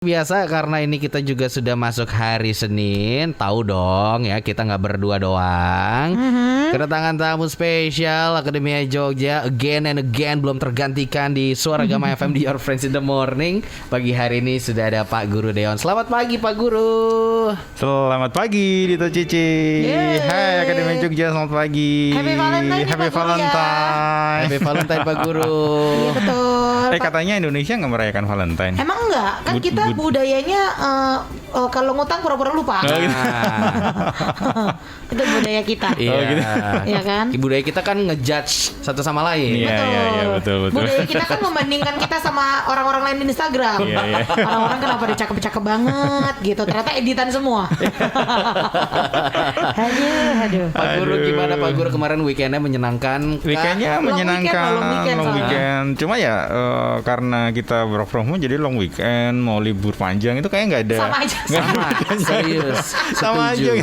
Biasa karena ini kita juga sudah masuk hari Senin, tahu dong ya kita nggak berdua doang. Kedatangan tamu spesial Akademia Jogja again and again belum tergantikan di Suara Gama FM di Your Friends in the Morning. Pagi hari ini sudah ada Pak Guru Deon. Selamat pagi Pak Guru. Selamat pagi Dito Cici. Hai Akademia Jogja, selamat pagi. Happy Valentine, Happy Pak Guru, ya. Valentine. Happy Valentine Pak Guru. Iya betul. Katanya Indonesia nggak merayakan Valentine. Emang enggak? Kan kita budayanya kalau ngutang pura-pura lupa. Itu budaya kita. Iya. gitu. Iya kan? Budaya kita kan ngejudge satu sama lain. Iya, betul. Budaya kita kan membandingkan kita sama orang-orang lain di Instagram. Iya. Orang-orang kenapa dia cakep-cakep banget gitu. Ternyata editan semua. Aduh. Pak Guru gimana Pak Guru kemarin weekendnya menyenangkan? Weekendnya Long menyenangkan, weekend weekend. Cuma ya karena kita work from home jadi long weekend, mau libur panjang itu kayak nggak ada. Sama aja. Sama, serius. Sama Setuju. aja.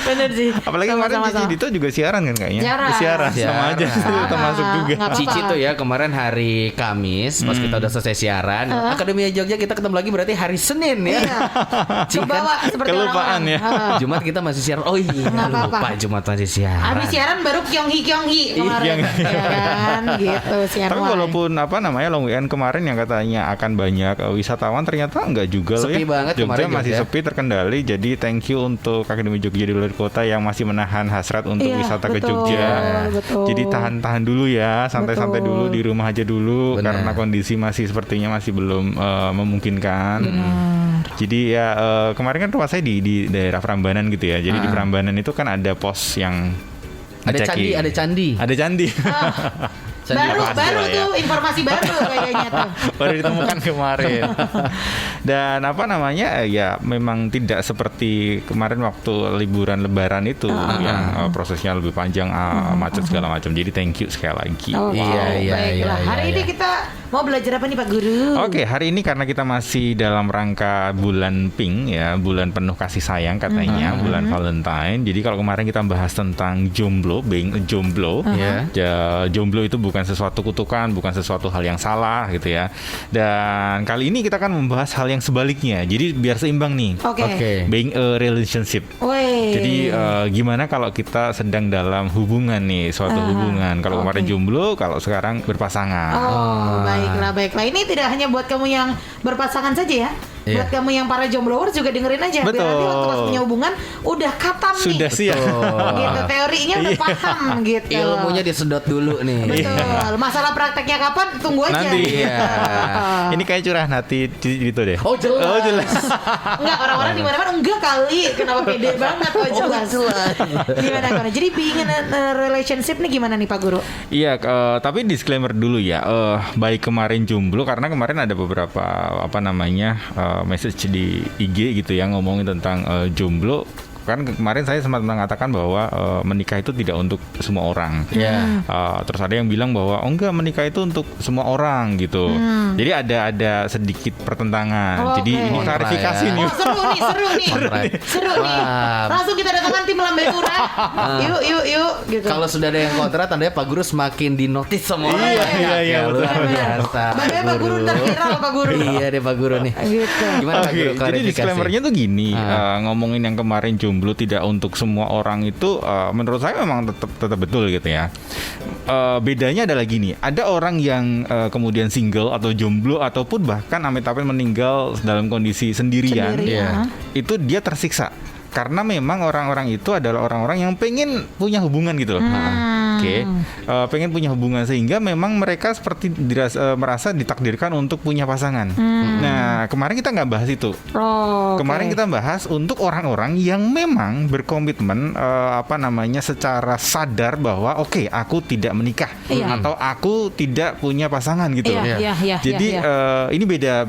Bener sih. Apalagi kemarin Cici Dito juga siaran kan kayaknya. Siaran. Sama aja itu termasuk juga. Nggak apa-apa. Cici tuh ya kemarin hari Kamis pas kita udah selesai siaran Akademia Jogja kita ketemu lagi berarti hari Senin ya. Iya. Kebawa seperti kelupaan orang-orang. ya. Jumat kita masih siaran. Oh iya Nggak apa-apa. lupa Jumat masih siaran. Habis siaran baru kyonghi kemarin. Ya kan gitu siaran. Tapi walaupun long weekend kemarin yang katanya akan banyak wisatawan, ternyata enggak juga loh ya. Sepi banget Jogja kemarin masih Jogja. sepi terkendali. Jadi thank you untuk Akademi Jogja di luar kota yang masih menahan hasrat untuk Iya, wisata ke betul, Jogja. betul. Jadi tahan-tahan dulu ya, santai-santai Betul. dulu di rumah aja dulu. Benar. Karena kondisi masih sepertinya masih belum memungkinkan. Jadi ya kemarin kan rumah saya di daerah Prambanan gitu ya. Jadi di Prambanan itu kan ada pos yang Ada ngecekin. candi. Ada candi. Candi Baru pasti lah ya. tuh informasi baru kayaknya tuh. Baru ditemukan kemarin. Dan ya memang tidak seperti kemarin waktu liburan Lebaran itu yang prosesnya lebih panjang, macet segala macam. Jadi thank you sekali lagi. Oh, Iya, iya, baiklah. iya, Hari iya. ini kita mau belajar apa nih Pak Guru? Oke, hari ini karena kita masih dalam rangka bulan pink ya, bulan penuh kasih sayang katanya, bulan Valentine. Jadi kalau kemarin kita bahas tentang jomblo, being a jomblo, Ya. jomblo itu bukan sesuatu kutukan, bukan sesuatu hal yang salah gitu ya. Dan kali ini kita akan membahas hal yang sebaliknya. Jadi biar seimbang nih. Oke. Being a relationship. Woi. Jadi gimana kalau kita sedang dalam hubungan nih, suatu hubungan. Kalau kemarin jomblo, kalau sekarang berpasangan. Oh, baiklah. Ini tidak hanya buat kamu yang berpasangan saja ya. Iya. Buat kamu yang para jombloers juga dengerin aja. Betul. Biar nanti waktu pas punya hubungan udah katam Sudah nih. siap. Gitu, teorinya udah paham gitu. Ilmunya disedot dulu nih. Betul. Masalah prakteknya kapan? Tunggu aja. Nanti. Iya. Ini kayak curahan hati gitu deh. Oh jelas. Enggak, orang-orang di mana-mana enggak kali. Kenapa pede banget? Oh jelas. Gimana? Jadi being in a relationship nih gimana nih Pak Guru? Iya, tapi disclaimer dulu ya. Baik kemarin jomblo karena kemarin ada beberapa message di IG gitu ya ngomongin tentang jomblo. Kan kemarin saya sempat mengatakan bahwa menikah itu tidak untuk semua orang. Iya. Terus ada yang bilang bahwa enggak, menikah itu untuk semua orang gitu. Jadi ada sedikit pertentangan. Oh, Jadi oke. ini klarifikasi nih. Oh seru nih. Seru nih. Wah. Langsung kita datangkan tim Lambe Murah. Yuk gitu. Kalau sudah ada yang kontra tandanya Pak Guru semakin dinotis sama orang. Iya, Ya, luar benar. biasa. Bagaimana Pak Guru ntar viral Pak Guru? Iya deh Pak Guru nih. Gitu. Gimana Pak Oke, Guru jadi klarifikasi? disclaimernya tuh gini, ngomongin yang kemarin jomblo tidak untuk semua orang itu menurut saya memang tetap betul gitu ya. Bedanya adalah gini, ada orang yang kemudian single atau jomblo ataupun bahkan amit-amit meninggal dalam kondisi sendirian, Iya. itu dia tersiksa. Karena memang orang-orang itu adalah orang-orang yang pengen punya hubungan gitu loh. Oke, pengen punya hubungan sehingga memang mereka seperti merasa ditakdirkan untuk punya pasangan. Nah, kemarin kita nggak bahas itu. Oh, Kemarin kita bahas untuk orang-orang yang memang berkomitmen secara sadar bahwa oke, aku tidak menikah Iya. atau aku tidak punya pasangan gitu. Iya. Jadi ini beda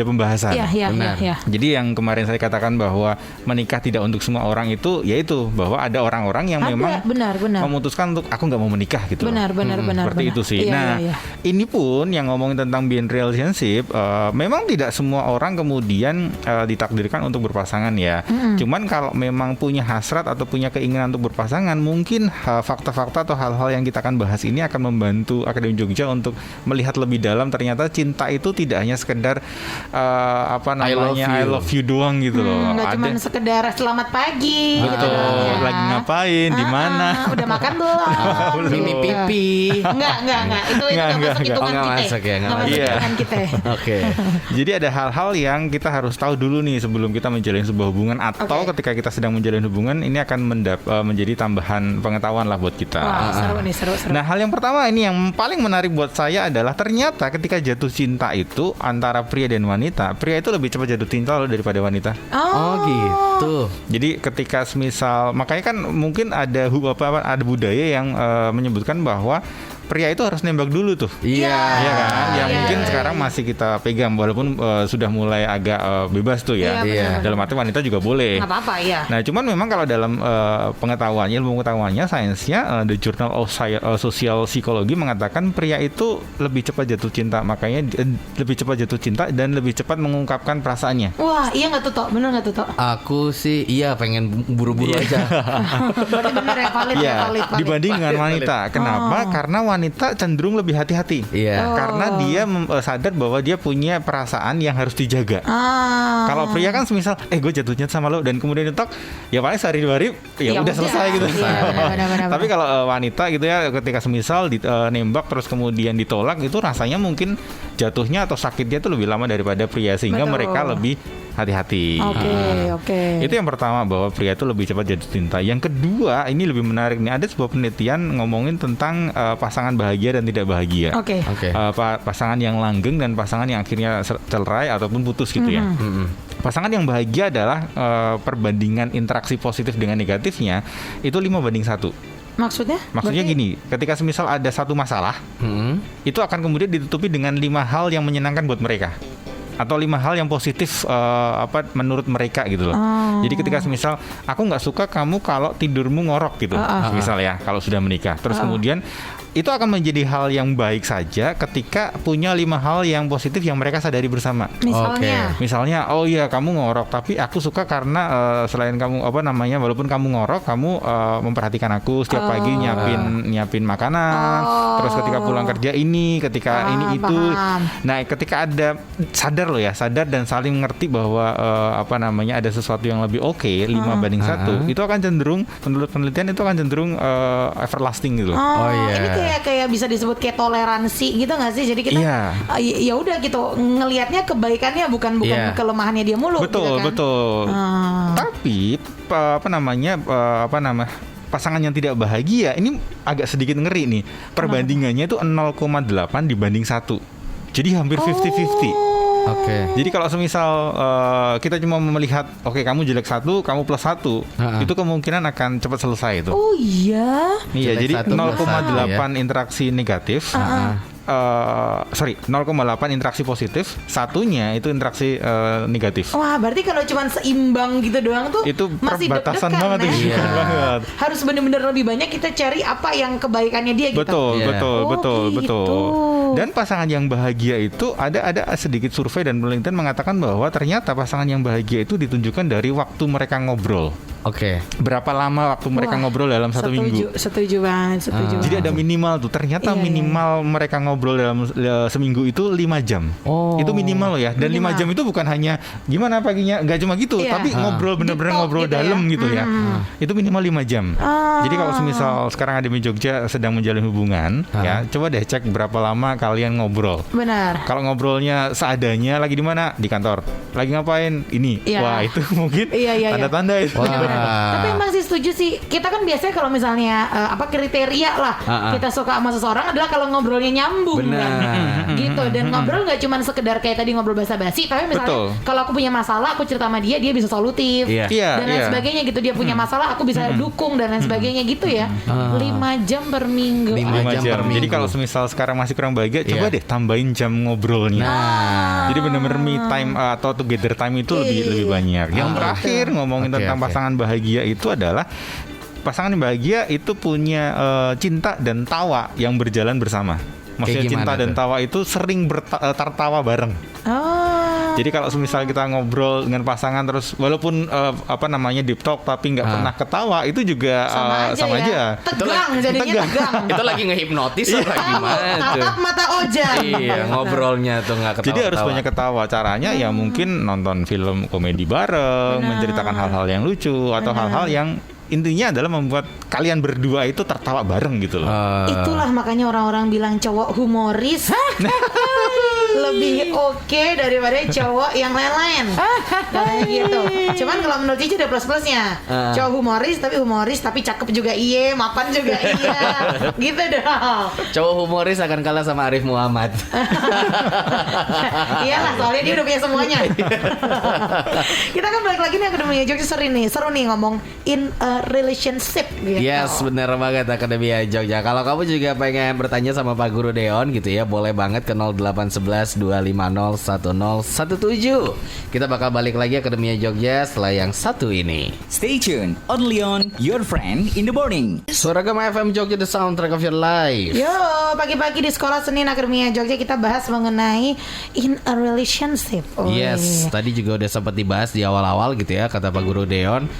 pembahasan. Benar. Iya. Jadi yang kemarin saya katakan bahwa menikah tidak untuk semua orang itu yaitu bahwa ada orang-orang yang memang Benar. memutuskan untuk aku nggak nggak mau menikah gitu. Benar. Seperti itu sih. Iya, Nah, iya. ini pun yang ngomongin tentang being relationship, memang tidak semua orang kemudian ditakdirkan untuk berpasangan ya. Cuman kalau memang punya hasrat atau punya keinginan untuk berpasangan, mungkin fakta-fakta atau hal-hal yang kita akan bahas ini akan membantu Akademi Jogja untuk melihat lebih dalam. Ternyata cinta itu tidak hanya sekedar I love you doang gitu loh. Nggak cuma sekedar selamat pagi. Betul. Gitu doang ya. Lagi ngapain? Di mana? Udah makan belum? Mimi pipi. Enggak. Itu Enggak, nggak masuk enggak. hitungan Oh, nggak kita. masuk ya, nggak Nggak masuk masuk. hitungan kita. Oke. Jadi ada hal-hal yang kita harus tahu dulu nih sebelum kita menjalin sebuah hubungan atau Oke. ketika kita sedang menjalin hubungan, ini akan menjadi tambahan pengetahuan lah buat kita. Wah, seru nih, seru. Nah, hal yang pertama ini yang paling menarik buat saya adalah ternyata ketika jatuh cinta itu antara pria dan wanita, pria itu lebih cepat jatuh cinta loh daripada wanita. Oh gitu. Jadi ketika semisal, makanya kan mungkin ada ada budaya yang menyebutkan bahwa pria itu harus nembak dulu tuh. Iya. Iya kan? Yang iya, mungkin iya, sekarang masih kita pegang walaupun sudah mulai agak bebas tuh ya. Iya, benar. Dalam arti wanita juga boleh. Nggak apa-apa ya. Nah, cuman memang kalau dalam pengetahuannya, ilmu pengetahuannya, sainsnya, The Journal of Social Psychology mengatakan pria itu lebih cepat jatuh cinta, makanya lebih cepat jatuh cinta dan lebih cepat mengungkapkan perasaannya. Wah, iya nggak tuh, Tok? Bener nggak tuh, Tok? Aku sih pengen buru-buru aja. Berarti bener ya, valid ya, Iya, valid. dibanding dengan wanita. Kenapa? Karena wanita cenderung lebih hati-hati. Iya. Karena dia sadar bahwa dia punya perasaan yang harus dijaga. Kalau pria kan semisal, gue jatuh cinta sama lo dan kemudian ditok, ya paling sehari dua hari, ya udah selesai gitu. Iya, benar. Tapi kalau wanita gitu ya, ketika semisal nembak terus kemudian ditolak, itu rasanya mungkin jatuhnya atau sakitnya itu lebih lama daripada pria, sehingga Betul. mereka lebih hati-hati. Oke. Itu yang pertama, bahwa pria itu lebih cepat jatuh cinta. Yang kedua, ini lebih menarik nih. Ada sebuah penelitian ngomongin tentang pasangan bahagia dan tidak bahagia. Oke. Pasangan yang langgeng dan pasangan yang akhirnya cerai ataupun putus gitu ya. Pasangan yang bahagia adalah perbandingan interaksi positif dengan negatifnya itu 5:1. Maksudnya? Maksudnya Berarti- gini, ketika semisal ada satu masalah, itu akan kemudian ditutupi dengan 5 hal yang menyenangkan buat mereka. Atau 5 hal yang positif menurut mereka gitu loh. Jadi ketika semisal aku nggak suka kamu kalau tidurmu ngorok gitu, misal ya, kalau sudah menikah. Terus kemudian itu akan menjadi hal yang baik saja ketika punya 5 hal yang positif yang mereka sadari bersama. Misalnya. Misalnya, oh iya kamu ngorok, tapi aku suka karena selain kamu walaupun kamu ngorok, kamu memperhatikan aku setiap pagi nyiapin makanan. Terus ketika pulang kerja ketika ini itu. Paham. Nah, ketika ada sadar dan saling mengerti bahwa ada sesuatu yang lebih oke, 5:1, itu akan cenderung, menurut penelitian itu akan cenderung everlasting gitu. Oh, iya. Ini kayak bisa disebut kayak toleransi gitu nggak sih? Jadi kita Iya. ya udah gitu ngelihatnya kebaikannya bukan Iya. kelemahannya dia mulu. Betul, gitu kan? betul. Tapi pasangan yang tidak bahagia ini agak sedikit ngeri nih. Perbandingannya itu 0,8 dibanding 1. Jadi hampir 50-50. Oke. Jadi kalau semisal kita cuma melihat, oke, kamu jelek 1, kamu plus 1, itu kemungkinan akan cepat selesai itu. Oh iya. Iya, Jelek jadi 1 plus 0,8 1 interaksi negatif. 0,8 interaksi positif, satunya itu interaksi negatif. Wah, berarti kalau cuma seimbang gitu doang tuh Itu masih perbatasan deg-degan, banget, ya. iya. banget. Harus bener-bener lebih banyak kita cari apa yang kebaikannya dia gitu. Betul, Iya. betul, Oh, betul, gitu. betul. Dan pasangan yang bahagia itu ada sedikit survei dan penelitian mengatakan bahwa ternyata pasangan yang bahagia itu ditunjukkan dari waktu mereka ngobrol. Oke. Berapa lama waktu mereka Wah, ngobrol dalam satu minggu? Setuju banget, setuju. Jadi banget. ada minimal tuh. Ternyata Iya, minimal mereka ngobrol dalam seminggu itu 5 jam. Oh. Itu minimal loh ya. Dan 5 Minimal. jam itu bukan hanya gimana paginya, nggak cuma gitu, Iya. tapi ngobrol bener-bener Deep talk ngobrol gitu ya. dalam gitu ya. Itu minimal 5 jam. Jadi kalau semisal sekarang Akademi Jogja sedang menjalin hubungan, ya coba deh cek berapa lama kalian ngobrol. Benar. Kalau ngobrolnya seadanya, lagi di mana? Di kantor. Lagi ngapain? Ini. Iya. Wah, itu mungkin Iya. tanda-tanda itu. Wah. Tapi emang sih setuju sih. Kita kan biasanya kalau misalnya kriteria lah kita suka sama seseorang adalah kalau ngobrolnya nyambung Benar. kan. Gitu. Dan ngobrol nggak cuma sekedar kayak tadi ngobrol basa-basi, tapi misalnya Betul. kalau aku punya masalah, aku cerita sama dia bisa solutif. Iya. Iya, Dan lain iya. sebagainya gitu. Dia punya masalah, aku bisa dukung dan lain sebagainya gitu ya. 5 jam per minggu. 5 5 jam jam. per minggu. Jadi kalau semisal sekarang masih kurang bahagia, coba Iya. deh tambahin jam ngobrolnya. Nah. Jadi benar-benar me time atau together time itu lebih banyak. Yang terakhir ngomongin Oke, tentang oke. pasangan bahagia itu adalah pasangan yang bahagia itu punya cinta dan tawa yang berjalan bersama. Maksudnya cinta dan tawa itu sering tertawa bareng. Jadi kalau misal kita ngobrol dengan pasangan terus walaupun deep talk tapi nggak pernah ketawa, itu juga sama aja. Tegang jadinya tegang. Itu lagi ngehipnotis atau gimana tuh? Tatap mata Ojan. Iya, ngobrolnya tuh nggak ketawa. Jadi harus banyak ketawa. Caranya ya mungkin nonton film komedi bareng, menceritakan hal-hal yang lucu atau hal-hal yang intinya adalah membuat kalian berdua itu tertawa bareng gitu loh. Itulah makanya orang-orang bilang cowok humoris lebih oke daripada cowok yang lain-lain. Kayak gitu. Cuman kalau menurut Cici ada plus-plusnya. Cowok humoris tapi cakep juga mapan juga gitu dong. Cowok humoris akan kalah sama Arif Muhammad. Iyalah, soalnya dia udah punya semuanya. Kita kan balik lagi nih Akademia Jogja, seru nih ngomong in a relationship gitu. Yes, bener banget Akademia Jogja. Kalau kamu juga pengen bertanya sama Pak Guru Deon gitu ya, boleh banget ke 0811 250 1017. Kita bakal balik lagi Akademia Jogja setelah yang satu ini. Stay tuned, only on your friend in the morning. Suara Gema FM Jogja, the soundtrack of your life. Yo, pagi-pagi di sekolah Senin Akademia Jogja kita bahas mengenai in a relationship. Yes, tadi juga udah sempat dibahas di awal-awal gitu ya, kata Pak Guru Deon.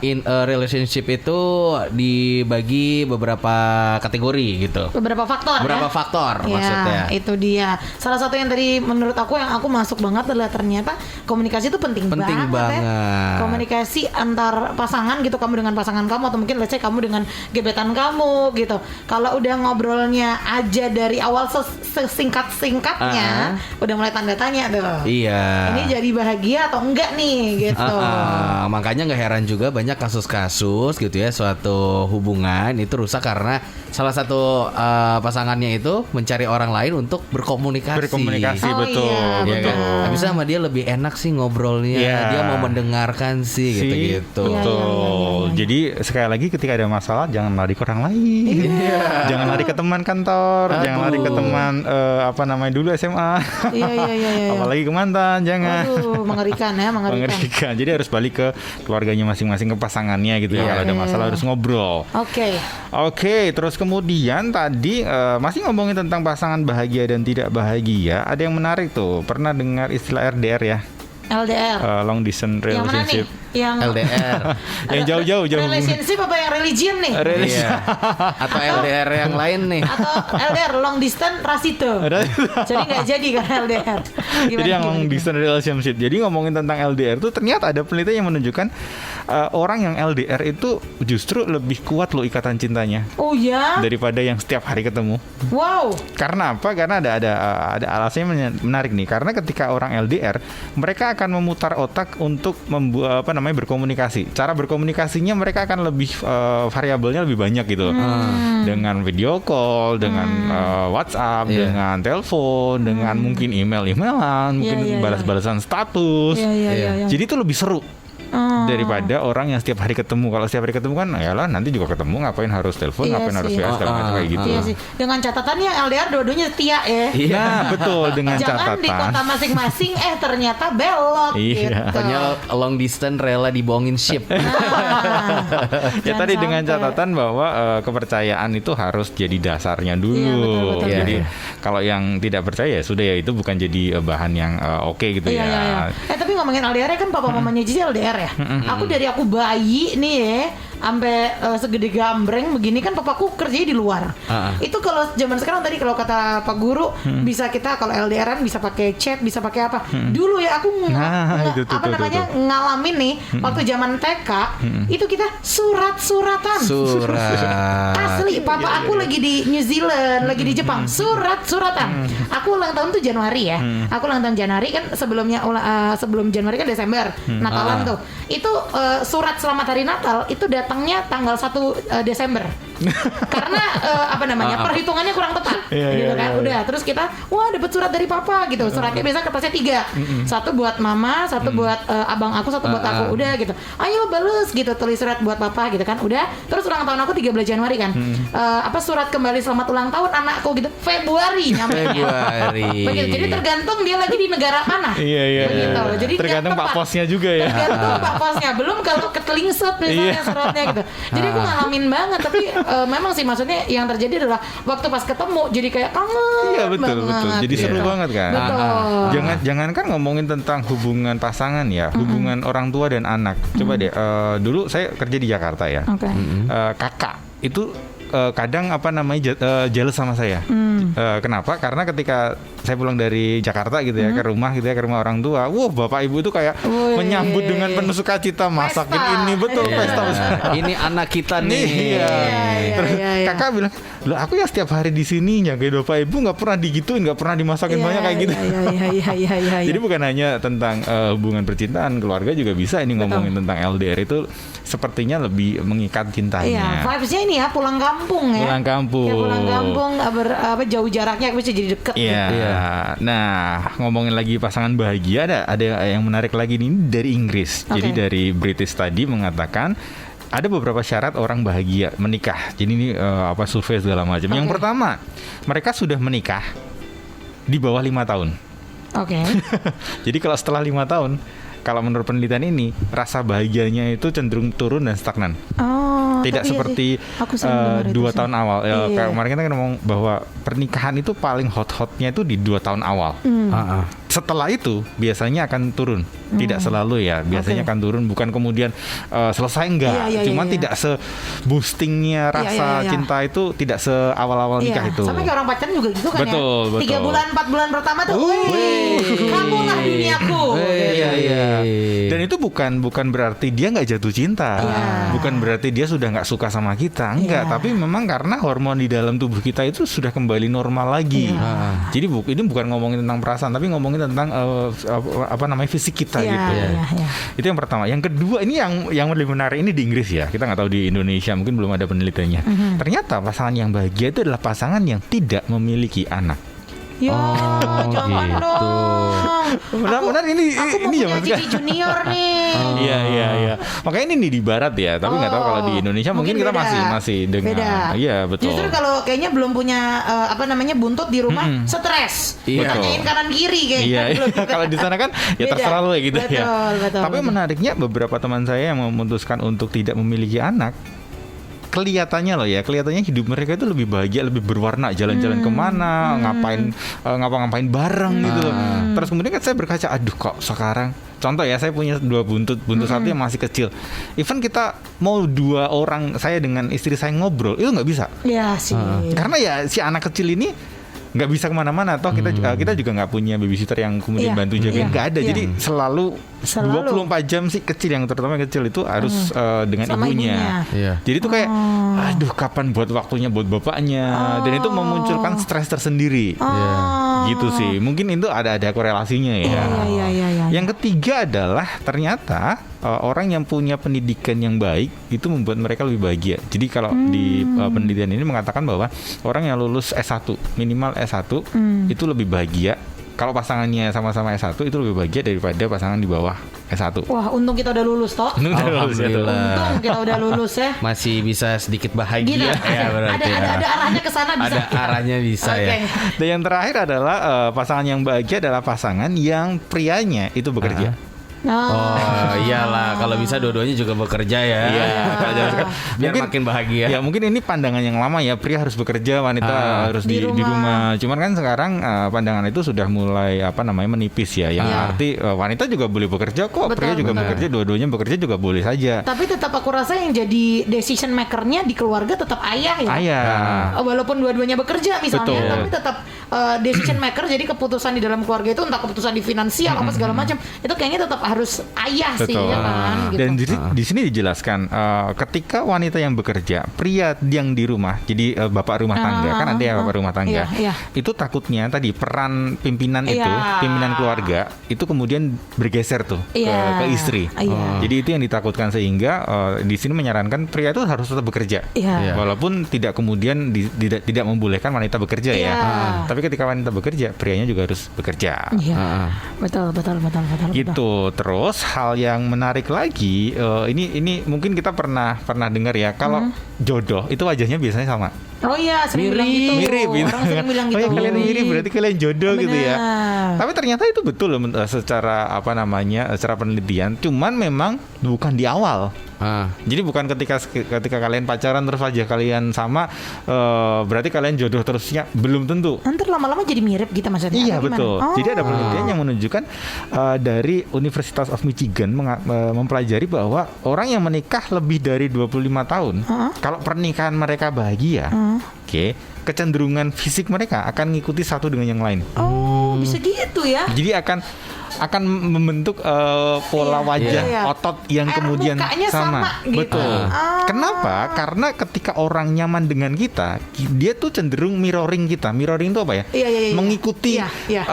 In a relationship itu dibagi beberapa kategori gitu. Beberapa faktor ya? Maksudnya. Itu dia. Salah satu yang tadi menurut aku yang aku masuk banget adalah ternyata komunikasi itu penting banget. Ya. Komunikasi antar pasangan gitu, kamu dengan pasangan kamu atau mungkin let's say kamu dengan gebetan kamu gitu. Kalau udah ngobrolnya aja dari awal sesingkat-singkatnya, udah mulai tanda tanya tuh. Iya. Ini jadi bahagia atau enggak nih gitu. Makanya nggak heran juga banyak kasus-kasus gitu ya, suatu hubungan itu rusak karena salah satu pasangannya itu mencari orang lain untuk berkomunikasi. Betul. Iya kan? Habis sama dia lebih enak sih ngobrolnya. Dia mau mendengarkan sih gitu-gitu. Betul. Jadi sekali lagi ketika ada masalah jangan lari ke orang lain. Jangan lari ke teman kantor, jangan lari ke teman dulu SMA. Iya. Apalagi ke mantan, jangan. Mengerikan. Jadi harus balik ke keluarganya masing-masing, ke pasangannya gitu ya. Kalau ada masalah harus ngobrol. Oke, terus kemudian tadi masih ngomongin tentang pasangan bahagia dan tidak bahagia. Ada yang menarik tuh. Pernah dengar istilah RDR ya? LDR. Long distance relationship. Yang LDR. Yang jauh-jauh. Relationship apa yang religion nih? Iya. Atau LDR yang lain nih. Atau LDR long distance rasito. Jadi nggak jadi karena LDR. Jadi yang long distance relationship. Jadi ngomongin tentang LDR tuh ternyata ada penelitian yang menunjukkan orang yang LDR itu justru lebih kuat loh ikatan cintanya. Oh ya? Daripada yang setiap hari ketemu. Wow. Karena apa? Karena ada alasannya menarik nih. Karena ketika orang LDR, mereka akan memutar otak untuk berkomunikasi. Cara berkomunikasinya mereka akan lebih variabelnya lebih banyak gitu. Dengan video call, dengan WhatsApp, dengan telepon, dengan mungkin email-emailan, mungkin balas-balasan status. Jadi itu lebih seru daripada orang yang setiap hari ketemu. Kalau setiap hari ketemu kan yalah nanti juga ketemu, ngapain harus telepon, ngapain harus WA segala macam kayak gitu. Iya sih. Dengan catatannya LDR dua-duanya setia ya. Nah, betul, dengan Jangan catatan. di kota masing-masing ternyata belok gitu. Ternyata long distance rela dibohongin ship. Ya tadi dengan catatan bahwa kepercayaan itu harus jadi dasarnya dulu. Betul. Jadi kalau yang tidak percaya ya sudah ya, itu bukan jadi bahan yang oke gitu ya. Tapi ngomongin LDR kan papa mamanya Cici LDR ya. Aku dari aku bayi nih ya sampai segede gambreng begini kan papaku kerjanya di luar. Itu kalau zaman sekarang tadi kalau kata Pak Guru bisa kita kalau LDRan bisa pakai chat, bisa pakai apa. Dulu ya aku ngalamin nih waktu zaman TK itu kita surat-suratan. Asli, papa aku lagi di New Zealand, lagi di Jepang, surat-suratan. Aku ulang tahun tuh Januari ya. Aku ulang tahun Januari kan sebelum Januari kan Desember, Natalan tuh. Itu surat selamat hari Natal itu datangnya tanggal 1 Desember. Karena perhitungannya kurang tepat. Gitu kan. Udah, terus kita dapat surat dari papa gitu. Suratnya biasa kertasnya 3. Satu buat mama, satu buat abang aku, satu buat aku. Udah gitu. Ayo balas gitu, tulis surat buat papa gitu kan. Udah, terus ulang tahun aku 13 Januari kan. Surat kembali selamat ulang tahun anakku gitu Februari nyampenya. Begitu. Jadi tergantung dia lagi di negara mana. Begitu. Jadi tergantung Pak Posnya juga ya. Tergantung Pak Posnya. Belum kalau ketelingsut misalnya suratnya maksudnya gitu. Jadi aku ngalamin banget, tapi memang sih maksudnya yang terjadi adalah waktu pas ketemu jadi kayak kangen. Iya betul. banget. Jadi seru banget kan. Betul. Jangan kan ngomongin tentang hubungan pasangan ya, hubungan orang tua dan anak. Coba deh, dulu saya kerja di Jakarta ya. Oke. Kakak itu kadang jealous sama saya. Kenapa? Karena ketika saya pulang dari Jakarta gitu ya ke rumah orang tua, bapak ibu itu kayak menyambut dengan penuh sukacita, masakin ini pesta. Ini anak kita nih. Iya. Terus kakak bilang, loh aku ya setiap hari di sini nyagain bapak ibu nggak pernah digituin, nggak pernah dimasakin banyak kayak gitu. Iya. Jadi bukan hanya tentang hubungan percintaan, keluarga juga bisa ini ngomongin tentang LDR itu sepertinya lebih mengikat cintanya. Iya, vibes-nya ini ya pulang kampung ya. Pulang kampung. Ya, pulang kampung jauh jaraknya bisa jadi deket. Iya. Nah, ngomongin lagi pasangan bahagia ada yang menarik lagi nih dari Inggris. Jadi dari British Study mengatakan ada beberapa syarat orang bahagia menikah. Jadi ini survei segala macam. Yang pertama, mereka sudah menikah di bawah 5 tahun. Oke. Jadi kalau setelah 5 tahun, kalau menurut penelitian ini rasa bahagianya itu cenderung turun dan stagnan. Tidak seperti 2 tahun awal. Kemarin kita ngomong bahwa pernikahan itu paling hot-hotnya itu di 2 tahun awal. Setelah itu biasanya akan turun. Tidak selalu ya. Biasanya akan turun. Bukan kemudian selesai enggak. Cuma tidak se-boostingnya rasa cinta itu tidak se-awal-awal nikah itu. Sama kayak orang pacaran juga gitu kan. Betul. 3 bulan 4 bulan pertama tuh kamulah duniaku. Iya. Dan itu bukan berarti dia nggak jatuh cinta. Bukan berarti dia sudah nggak suka sama kita. Enggak. Tapi memang karena hormon di dalam tubuh kita itu sudah kembali normal lagi. Jadi ini bukan ngomongin tentang perasaan, tapi ngomongin tentang fisik kita gitu. Itu yang pertama. Yang kedua ini yang lebih menarik ini di Inggris ya. Kita nggak tahu di Indonesia, mungkin belum ada penelitiannya. Ternyata pasangan yang bahagia itu adalah pasangan yang tidak memiliki anak. Jangan dong. Benar ini mau ya punya Cici Junior nih. Iya. Makanya ini di barat ya, tapi nggak tahu kalau di Indonesia mungkin kita masih dengan. Beda. Iya betul. Justru kalau kayaknya belum punya buntut di rumah, stres. Tanyain kanan kiri kayaknya. Iya. Kalau di sana kan ya terserah lo ya gitu ya. Betul. Tapi menariknya beberapa teman saya yang memutuskan untuk tidak memiliki anak, kelihatannya hidup mereka itu lebih bahagia, lebih berwarna, jalan-jalan kemana, ngapa-ngapain bareng gitu loh. Terus kemudian kan saya berkaca, aduh kok sekarang, contoh ya, saya punya 2 buntut satu yang masih kecil. Even kita mau 2 orang, saya dengan istri saya ngobrol, itu nggak bisa. Iya sih. Karena ya si anak kecil ini nggak bisa kemana-mana, toh kita juga nggak punya babysitter yang kemudian bantu jagain, nggak ada. Jadi selalu 24 jam sih kecil, yang terutama yang kecil itu harus dengan ibunya. Jadi itu kayak aduh kapan buat waktunya buat bapaknya, dan itu memunculkan stres tersendiri. Gitu sih, mungkin itu ada korelasinya ya. Yang ketiga adalah ternyata orang yang punya pendidikan yang baik itu membuat mereka lebih bahagia. Jadi kalau di penelitian ini mengatakan bahwa orang yang lulus S1, minimal S1 itu lebih bahagia. Kalau pasangannya sama-sama S1 itu lebih bahagia daripada pasangan di bawah S1. Wah, untung kita udah lulus toh. Alhamdulillah. Untung kita udah lulus ya. Masih bisa sedikit bahagia Gila. ya berarti. Ada arahnya ke sana bisa. Ada arahnya bisa ya. Dan yang terakhir adalah pasangan yang bahagia adalah pasangan yang prianya itu bekerja. Oh iyalah, kalau bisa dua-duanya juga bekerja ya. Biar mungkin, makin bahagia. Ya mungkin ini pandangan yang lama ya, pria harus bekerja, wanita harus di rumah. Cuman kan sekarang pandangan itu sudah mulai menipis ya. Yang arti wanita juga boleh bekerja kok, pria juga bekerja, dua-duanya bekerja juga boleh saja. Tapi tetap aku rasa yang jadi decision makernya di keluarga tetap ayah ya. Walaupun dua-duanya bekerja misalnya, tapi tetap decision maker. Jadi keputusan di dalam keluarga itu, entah keputusan di finansial apa segala macam, itu kayaknya tetap harus ayah sih ya kan. Gitu. Dan di sini dijelaskan ketika wanita yang bekerja, pria yang di rumah, jadi bapak rumah tangga, kan ada ya bapak rumah tangga. Itu takutnya tadi peran pimpinan itu, pimpinan keluarga itu kemudian bergeser tuh ke istri. Jadi itu yang ditakutkan, sehingga di sini menyarankan pria itu harus tetap bekerja. Walaupun tidak kemudian tidak membolehkan wanita bekerja ya. Tapi ketika wanita bekerja, prianya juga harus bekerja. Betul. Gitu. Terus hal yang menarik lagi, ini mungkin kita pernah dengar ya, kalau jodoh itu wajahnya biasanya sama. Oh iya, sering bilang gitu. Mirip gitu. Orang sering bilang gitu. Oh ya kalian mirip berarti kalian jodoh gitu ya. Benar. Tapi ternyata itu betul loh secara secara penelitian. Cuman memang bukan di awal. Jadi bukan ketika kalian pacaran terus aja kalian sama berarti kalian jodoh terusnya, belum tentu. Nanti lama-lama jadi mirip gitu maksudnya. Iya atau gimana? betul. Oh. Jadi ada penelitian yang menunjukkan dari University of Michigan mempelajari bahwa orang yang menikah lebih dari 25 tahun, kalau pernikahan mereka bahagia, oke, kecenderungan fisik mereka akan mengikuti satu dengan yang lain. Oh, bisa gitu ya. Jadi akan membentuk pola wajah, otot yang Air kemudian mukanya sama gitu. Betul. Kenapa? Karena ketika orang nyaman dengan kita, dia tuh cenderung mirroring kita. Mirroring itu apa ya? Iya. Mengikuti Iya.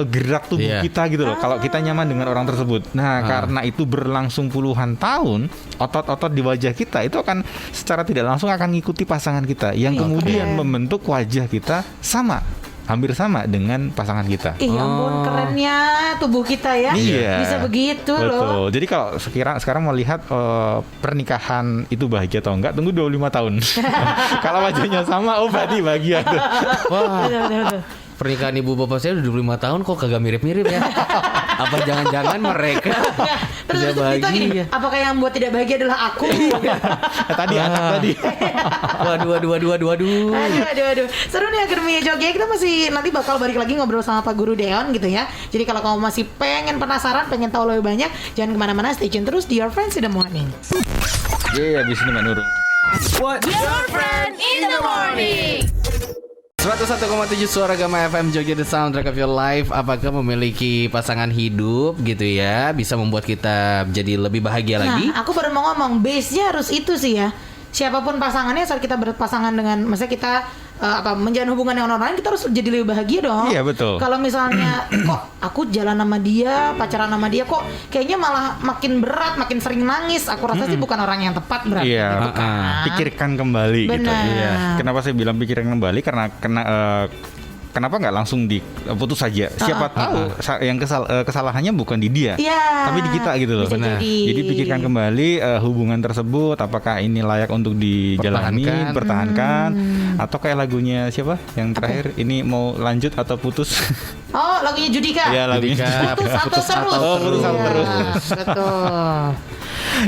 gerak tubuh kita gitu loh. Kalau kita nyaman dengan orang tersebut. Nah, karena itu berlangsung puluhan tahun, otot-otot di wajah kita itu akan secara tidak langsung akan mengikuti pasangan kita, yang kemudian membentuk wajah kita hampir sama dengan pasangan kita. Ih, ampun, kerennya tubuh kita ya. Iya. Bisa begitu loh. Betul. Jadi kalau sekarang mau lihat pernikahan itu bahagia atau enggak, tunggu 25 tahun. Kalau wajahnya sama, berarti bahagia tuh. Wah, Betul. pernikahan ibu bapak saya udah 25 tahun kok kagak mirip-mirip ya. Apa jangan-jangan mereka Terus tidak kita gini, bahagia? apakah yang buat tidak bahagia adalah aku? Tadi anak tadi. Waduh. Aduh. Seru nih Akademi Jogja. Kita masih nanti bakal balik lagi ngobrol sama Pak Guru Deon gitu ya. Jadi kalau kamu masih penasaran, pengen tahu lebih banyak, jangan kemana-mana, stay tune terus di Your Friends in the Morning. Iya, habis ini Mbak Nurul. What? Your friend in the morning. 101,7 Suara Gama FM Jogja, the soundtrack of your life. Apakah memiliki pasangan hidup gitu ya bisa membuat kita jadi lebih bahagia lagi? Nah, aku baru mau ngomong, base-nya harus itu sih ya. Siapapun pasangannya, saat kita berpasangan dengan, maksudnya kita menjalin hubungan dengan orang lain, kita harus jadi lebih bahagia dong. Iya, betul. Kalau misalnya kok aku jalan sama dia, pacaran sama dia, kok kayaknya malah makin berat, makin sering nangis, aku rasa sih bukan orang yang tepat berarti. Iya, gitu kan. pikirkan kembali gitu. Benar. Iya. Kenapa saya bilang pikirkan kembali? Karena kenapa nggak langsung diputus saja? Siapa tahu yang kesalahannya bukan di dia, Iya. tapi di kita gitu loh. Bisa jadi. Pikirkan kembali hubungan tersebut, apakah ini layak untuk dijalani, pertahankan, atau kayak lagunya siapa yang terakhir, ini mau lanjut atau putus? Oh, lagunya Judika. Iya, lagunya. Putus atau terus. Putus atau terus. Betul.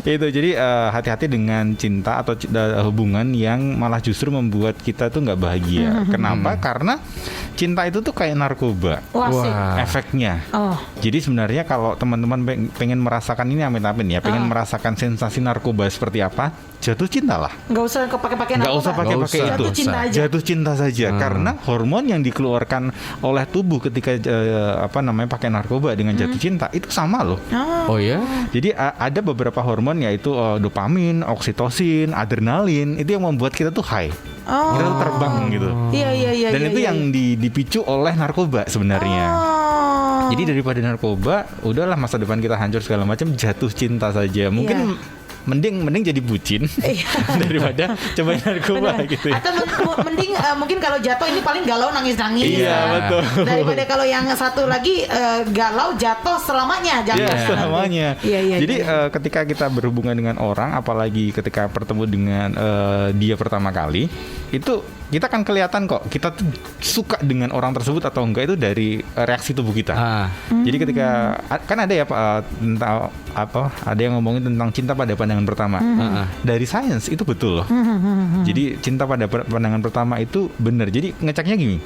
Itu jadi hati-hati dengan cinta atau hubungan yang malah justru membuat kita tuh nggak bahagia. Kenapa? Karena cinta itu tuh kayak narkoba. Wah, sih. Efeknya. Oh. Jadi sebenarnya kalau teman-teman pengen merasakan ini amit-amit ya, pengen merasakan sensasi narkoba seperti apa, jatuh cinta lah. Nggak usah pakai Nggak usah pakai-pakai itu. Jatuh cinta aja. Jatuh cinta saja, karena hormon yang dikeluarkan oleh tubuh ketika pakai narkoba dengan jatuh cinta itu sama loh. Oh ya? Jadi ada beberapa hormon yaitu dopamin, oksitosin, adrenalin, itu yang membuat kita tuh high. Oh. Kita tuh terbang gitu. Iya. Dan itu yang dipicu oleh narkoba sebenarnya. Oh. Jadi daripada narkoba, udahlah masa depan kita hancur segala macam, jatuh cinta saja. Mungkin mending jadi bucin daripada cobain narkoba. Bener. Gitu ya. Atau mending mungkin kalau jatuh ini paling galau nangis-nangis. Iya, betul. Daripada kalau yang satu lagi galau jatuh selamanya. Selamanya. Iya. Jadi ketika kita berhubungan dengan orang, apalagi ketika bertemu dengan dia pertama kali, itu kita akan kelihatan kok kita tuh suka dengan orang tersebut atau enggak itu dari reaksi tubuh kita. Jadi ketika kan ada ya tentang ada yang ngomongin tentang cinta pada pandangan pertama. Dari sains itu betul loh. Jadi cinta pada pandangan pertama itu benar. Jadi ngeceknya gini.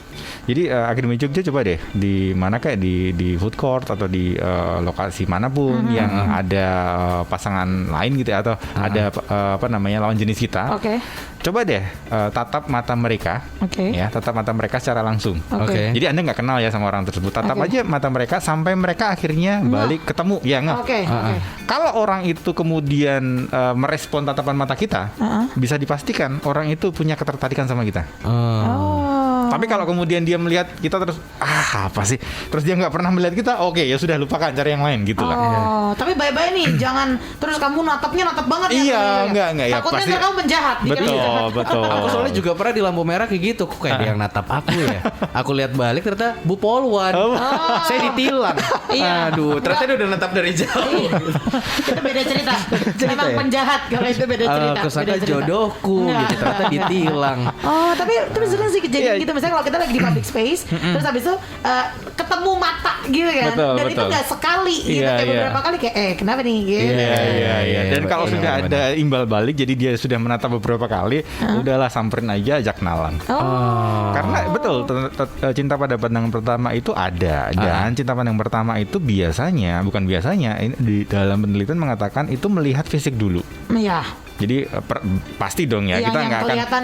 Jadi Akademi Jogja coba deh di mana kayak di food court atau di lokasi manapun yang ada pasangan lain gitu ya, atau ada lawan jenis kita. Oke. Coba deh tatap mata mereka, ya, tatap mata mereka secara langsung. Oke. Jadi Anda nggak kenal ya sama orang tersebut. Tatap aja mata mereka sampai mereka akhirnya balik ketemu, ya nggak? Oke. Kalau orang itu kemudian merespon tatapan mata kita, bisa dipastikan orang itu punya ketertarikan sama kita. Oh. Tapi kalau kemudian dia melihat kita terus apa sih? Terus dia nggak pernah melihat kita, oke ya sudah lupakan, cari yang lain gitu lah. Tapi bye-bye nih, jangan terus kamu natap banget ya. Iya, enggak ya Takutnya pasti. ntar kamu penjahat. Betul. Aku soalnya juga pernah di lampu merah kayak gitu. Kok kayak dia yang natap aku ya. Aku lihat balik ternyata Bu Polwan. Saya ditilang. Iya. Aduh, ternyata dia udah natap dari jauh. Itu beda cerita. Memang ya? penjahat kalau itu beda cerita. Kesangka beda cerita. jodohku gitu, ternyata ditilang. Tapi sering sih kejadian gitu. Misalnya kalau kita lagi di public space, terus habis itu ketemu mata gitu kan. Dan itu nggak sekali gitu, kayak beberapa kali kayak kenapa nih gitu. Iya. Dan kalau sudah ada imbal balik, jadi dia sudah menatap beberapa kali, udahlah samperin aja, ajak kenalan. Karena betul cinta pada pandangan pertama itu ada, dan cinta pandang pertama itu bukan biasanya, ini di dalam penelitian mengatakan itu melihat fisik dulu. Iya. Jadi pasti dong ya, Yang kita nggak akan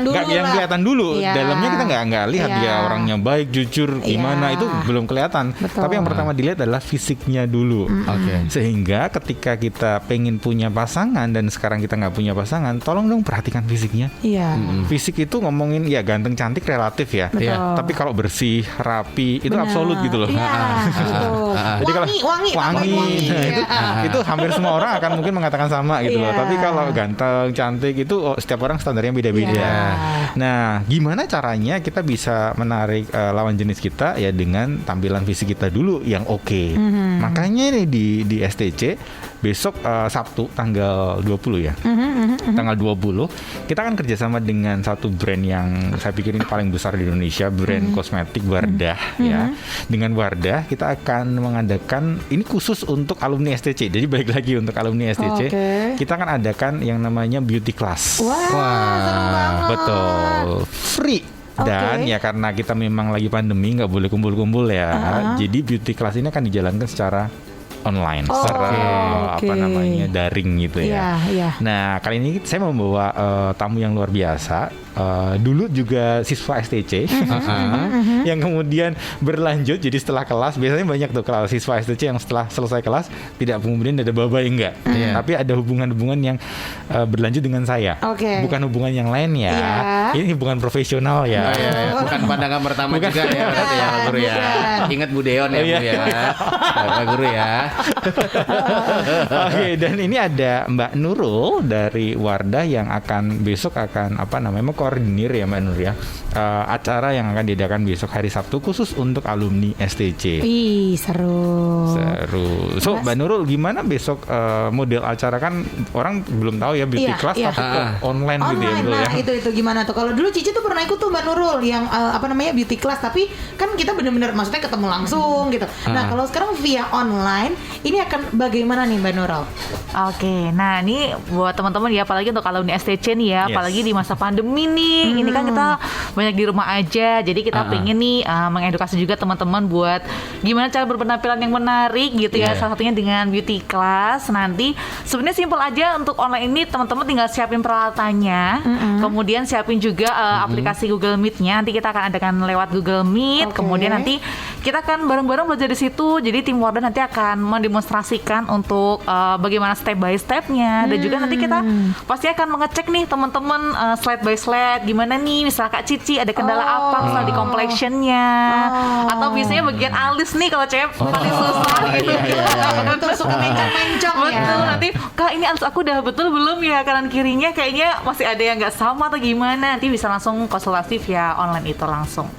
kelihatan dulu. Iya. Dalamnya kita nggak lihat Iya. dia orangnya baik, jujur, gimana, itu belum kelihatan. Betul. Tapi yang pertama dilihat adalah fisiknya dulu. Oke. Sehingga ketika kita pengen punya pasangan dan sekarang kita nggak punya pasangan, tolong dong perhatikan fisiknya. Iya. Fisik itu ngomongin ya ganteng cantik relatif ya. Betul. Tapi kalau bersih, rapi itu Benar. absolut gitu loh. Iya, betul. Jadi kalau wangi. Nah, itu hampir semua orang akan mungkin mengatakan sama gitu loh. Iya. Tapi kalau ganteng, cantik itu setiap orang standarnya beda-beda. Iya. Nah, gimana caranya kita bisa menarik lawan jenis kita ya dengan tampilan fisik kita dulu yang oke. Makanya nih di STC besok Sabtu tanggal 20 ya. Tanggal 20 kita akan kerjasama dengan satu brand yang saya pikir ini paling besar di Indonesia, brand kosmetik Wardah ya. Dengan Wardah kita akan mengadakan ini khusus untuk alumni STC. Jadi balik lagi untuk alumni STC, kita akan adakan yang namanya beauty class. Wah, seru banget. Betul. Free. Dan ya karena kita memang lagi pandemi nggak boleh kumpul-kumpul ya. Jadi beauty class ini akan dijalankan secara online, secara daring gitu ya. Nah kali ini saya membawa tamu yang luar biasa. Dulu juga siswa STC yang kemudian berlanjut jadi setelah kelas biasanya banyak tuh kalau siswa STC yang setelah selesai kelas tidak kemudian ada bye-bye enggak, tapi ada hubungan-hubungan yang berlanjut dengan saya, bukan hubungan yang lain ya. Ini hubungan profesional ya. Bukan pandangan pertama juga ya, berarti ya Pak Guru ya. Ingat Bu Deon ya Bu ya, Pak Guru ya. Oke, dan ini ada Mbak Nurul dari Wardah yang besok akan koordinir ya Mbak Nur ya, acara yang akan diadakan besok hari Sabtu khusus untuk alumni STC. Seru. So Mbak Nurul gimana besok model acara, kan orang belum tahu ya beauty class tapi kok online gitu ya. Nah itu gimana tuh? Kalau dulu Cici tuh pernah ikut tuh Mbak Nurul yang beauty class, tapi kan kita benar-benar maksudnya ketemu langsung gitu. Nah kalau sekarang via online ini akan bagaimana nih Mbak Nurul? Oke, nah ini buat teman-teman ya, apalagi untuk alumni STC nih ya, apalagi di masa pandemi nih, ini kan kita banyak di rumah aja, jadi kita pengen nih mengedukasi juga teman-teman buat gimana cara berpenampilan yang menarik gitu ya. Salah satunya dengan beauty class. Nanti sebenarnya simpel aja untuk online ini, teman-teman tinggal siapin peralatannya, kemudian siapin juga aplikasi Google Meet-nya. Nanti kita akan adakan lewat Google Meet, kemudian nanti kita akan bareng-bareng belajar di situ. Jadi tim Wardah nanti akan mendemonstrasikan untuk bagaimana step by stepnya, dan juga nanti kita pasti akan mengecek nih teman-teman slide by slide, gimana nih misalnya Kak Cici ada kendala apa misalnya di complexionnya, atau biasanya bagian alis nih kalau cewek paling susah gitu. Betul, suka mencong-mencong ya. Betul, nanti Kak ini alis aku udah betul belum ya, kanan kirinya kayaknya masih ada yang nggak sama atau gimana, nanti bisa langsung konsultasi via online itu langsung.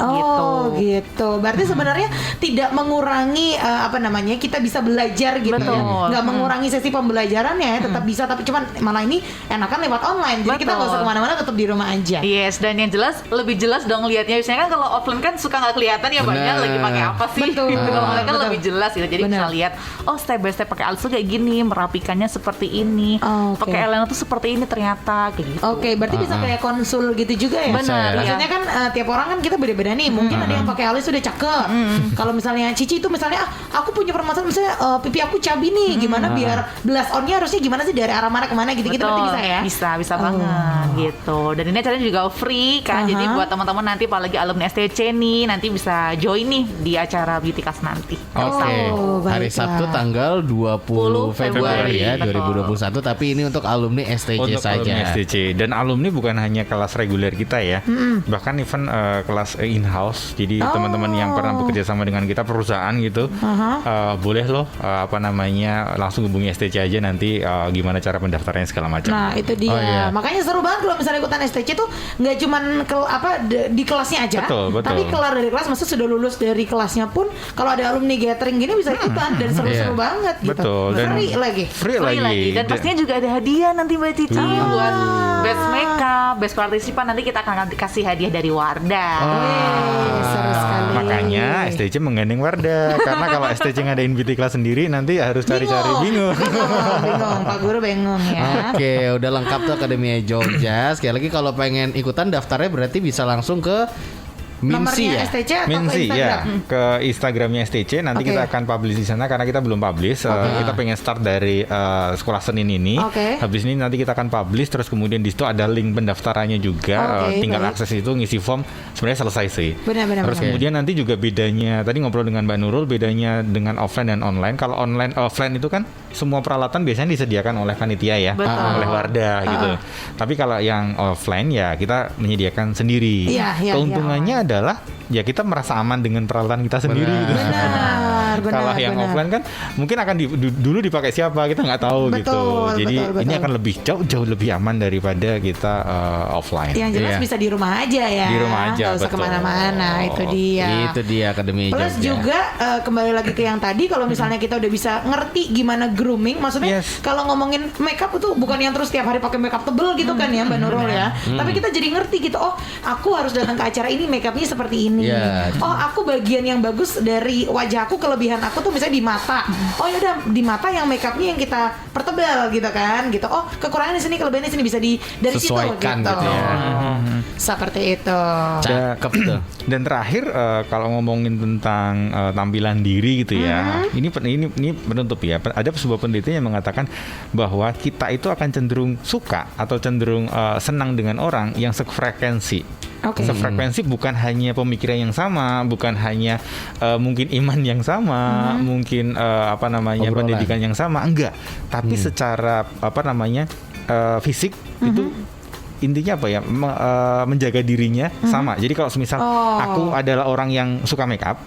Gitu. Berarti sebenarnya tidak mengurangi kita bisa belajar gitu ya. Nggak mengurangi sesi pembelajaran ya, tetap bisa, tapi cuman malah ini enakan lewat online. Jadi kita nggak usah kemana-mana, tetap di rumah aja. Yes, dan yang jelas lebih jelas dong lihatnya. Biasanya kan kalau offline kan suka nggak kelihatan ya, banyak lagi pakai apa sih. Betul. Kalau online kan lebih jelas gitu. Jadi bisa lihat step by step pakai alis tuh kayak gini, merapikannya seperti ini. Pakai eyeliner tuh seperti ini ternyata kayak gitu. Berarti bisa kayak konsul gitu juga ya. Benar. Maksudnya kan tiap orang kan kita beda-beda nih. Mungkin ada yang pakai alis udah cakep. Kalau misalnya Cici itu misalnya aku punya permasalahan misalnya pipi aku cabi nih, gimana biar blush on-nya harusnya gimana sih, dari arah mana kemana gitu-gitu, berarti bisa ya? Bisa banget gitu. Dan ini acaranya juga free kan. Jadi buat teman-teman nanti apalagi alumni STC nih nanti bisa join nih di acara beauty class nanti. Oke, hari baiklah. Sabtu tanggal 20 Februari ya Betul. 2021, tapi ini untuk alumni STC Untuk saja. alumni STC. Dan alumni bukan hanya kelas reguler kita ya, bahkan even kelas in-house. Jadi teman-teman yang pernah bekerja sama dengan kita perusahaan gitu, boleh loh langsung hubungi STC aja nanti gimana cara pendaftarannya segala macam. Nah itu dia. Oh, iya. Makanya seru banget kalau misalnya ikutan STC tuh nggak cuman di kelasnya aja, Betul. tapi kelar dari kelas, maksudnya sudah lulus dari kelasnya pun kalau ada alumni gathering gini bisa ikutan dan seru-seru Iya. banget gitu. Betul. Dan Free lagi. Free Free lagi. Dan pastinya juga ada hadiah nanti Mbak Cici buat best makeup, best partisipan nanti kita akan kasih hadiah dari Wardah. Wih, seru sekali. Makanya STC menggandeng Wardah. Karena kalau STC ngadain beauty class sendiri nanti harus cari-cari bingung. Bingung, Pak Guru bingung ya. Oke, udah lengkap tuh Akademia Jogja. Sekali lagi kalau pengen ikutan daftarnya berarti bisa langsung ke Minsi Nomornya ya. STC atau ke Minsi Instagram? ya, ke Instagramnya STC nanti Oke. kita akan publish di sana karena kita belum publish. Kita pengen start dari sekolah Senin ini. Oke. Habis ini nanti kita akan publish, terus kemudian di situ ada link pendaftarannya juga. Oke, Tinggal baik. akses itu, ngisi form, sebenarnya selesai sih. Benar-benar. Terus kemudian nanti juga bedanya, tadi ngobrol dengan Mbak Nurul, bedanya dengan offline dan online. Kalau offline itu kan semua peralatan biasanya disediakan oleh panitia ya, Betul. oleh Wardah gitu. Tapi kalau yang offline ya kita menyediakan sendiri. Iya, iya, Keuntungannya adalah ya kita merasa aman dengan peralatan kita sendiri gitu. Benar, Kalau yang benar. offline kan mungkin akan dulu dipakai siapa kita nggak tahu Betul, gitu. Jadi betul, ini betul. akan lebih jauh lebih aman daripada kita offline. Yang jelas Iya. bisa di rumah aja ya. Di rumah aja, Nggak usah betul. kemana-mana, itu dia. Itu dia Akademia Plus Jogja. juga kembali lagi ke yang tadi, kalau misalnya kita udah bisa ngerti gimana grooming, maksudnya Yes. kalau ngomongin makeup itu bukan yang terus tiap hari pakai makeup tebel gitu kan ya Mbak Nurul ya. Tapi kita jadi ngerti gitu, oh aku harus datang ke acara ini makeupnya seperti ini. Iya. Oh aku bagian yang bagus dari wajah aku, kelebihan aku tuh misalnya di mata. Oh yaudah di mata yang makeupnya yang kita pertebal gitu kan, gitu. Oh kekurangan di sini, kelebihan di sini bisa dari situ Sesuaikan gitu ya. Seperti itu. Cakep tuh. Dan terakhir kalau ngomongin tentang tampilan diri gitu ya, ini penutup ya. Ada sebuah penelitian yang mengatakan bahwa kita itu akan cenderung suka atau cenderung senang dengan orang yang sefrekuensi. Oke. Sefrekuensi bukan hanya pemikiran yang sama, bukan hanya mungkin iman yang sama, mungkin Obrolan. pendidikan yang sama, enggak. Tapi secara fisik itu intinya apa ya, menjaga dirinya sama. Jadi kalau misal aku adalah orang yang suka make up,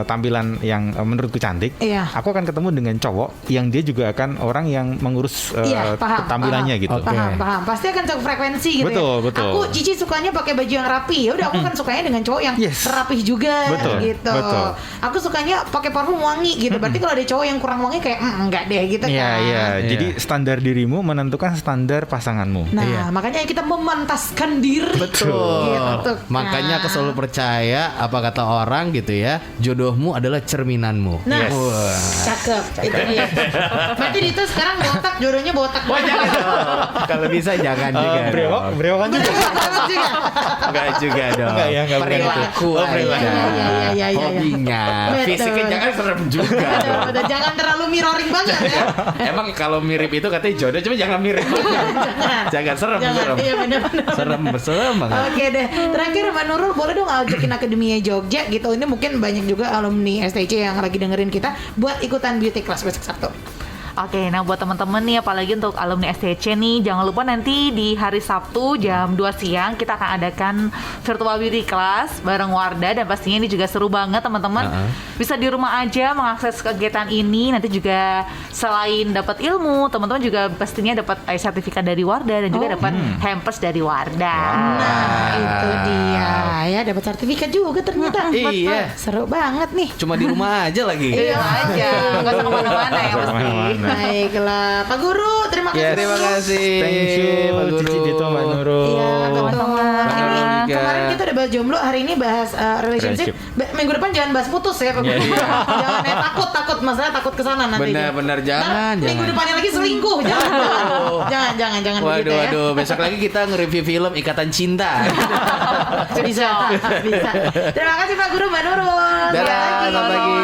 tampilan yang menurutku cantik, Iya. aku akan ketemu dengan cowok yang dia juga akan orang yang mengurus Iya, paham, tampilannya paham. gitu. Oke. Paham. Pasti akan satu frekuensi gitu Betul, ya. betul. Aku Cici sukanya pakai baju yang rapi. Ya udah aku kan sukanya dengan cowok yang Yes. rapih juga Betul, gitu. betul. Aku sukanya pakai parfum wangi gitu. Berarti kalau ada cowok yang kurang wangi kayak enggak deh gitu Iya, kan. iya. Iya. Jadi standar dirimu menentukan standar pasanganmu. Nah, Iya. makanya kita memantaskan diri. Betul. Gitu. Makanya aku selalu percaya apa kata orang gitu ya, jodohmu adalah cerminanmu. Nah, Yes. Wah. cakep. Itu dia. Berarti itu sekarang botak, jodohnya botak. Kalau bisa jangan juga. Brewokan juga. Enggak juga dong. Enggak ya, enggak bukan itu. Perilaku Oh, aja. perilaku. Iya. Hobinya. Betul. Fisiknya jangan serem juga. Betul, jangan terlalu mirroring banget ya. Emang kalau mirip itu katanya jodoh, cuma jangan mirip. Jangan serem. Jangan, iya benar-benar. Serem banget. Oke deh, terakhir Mbak Nurul boleh dong ajakin Akademia Jogja gitu. Ini mungkin banyak juga alumni STC yang lagi dengerin kita buat ikutan beauty class besok Sabtu. Oke, nah buat teman-teman nih, apalagi untuk alumni STC nih, jangan lupa nanti di hari Sabtu jam 2 siang kita akan adakan virtual beauty class bareng Wardah, dan pastinya ini juga seru banget teman-teman. Bisa di rumah aja mengakses kegiatan ini. Nanti juga selain dapat ilmu, teman-teman juga pastinya dapat sertifikat dari Wardah dan juga dapat hampers dari Wardah. Nah, itu dia ya, dapat sertifikat juga ternyata. Iya. Seru banget nih. Cuma di rumah aja lagi. Iya aja, nggak usah kemana-mana ya Nggak usah pasti. kemana-mana. Baiklah, Pak Guru, terima kasih. Ya, terima kasih. Thank you, Pak Guru. Cici Dito, Mbak Nurul. Iya, Sama-sama. ini juga. kemarin kita udah bahas jomblo, hari ini bahas relationship. Minggu depan jangan bahas putus ya, Pak Guru. Jangan takut, masalah takut kesana nanti. Benar-benar jangan, Minggu jangan. depannya lagi selingkuh, jangan begitu Waduh, ya. waduh. Besok lagi kita nge-review film Ikatan Cinta. Bisa. Terima kasih Pak Guru, Mbak Nurul. Dadah, Sekali lagi. selamat pagi.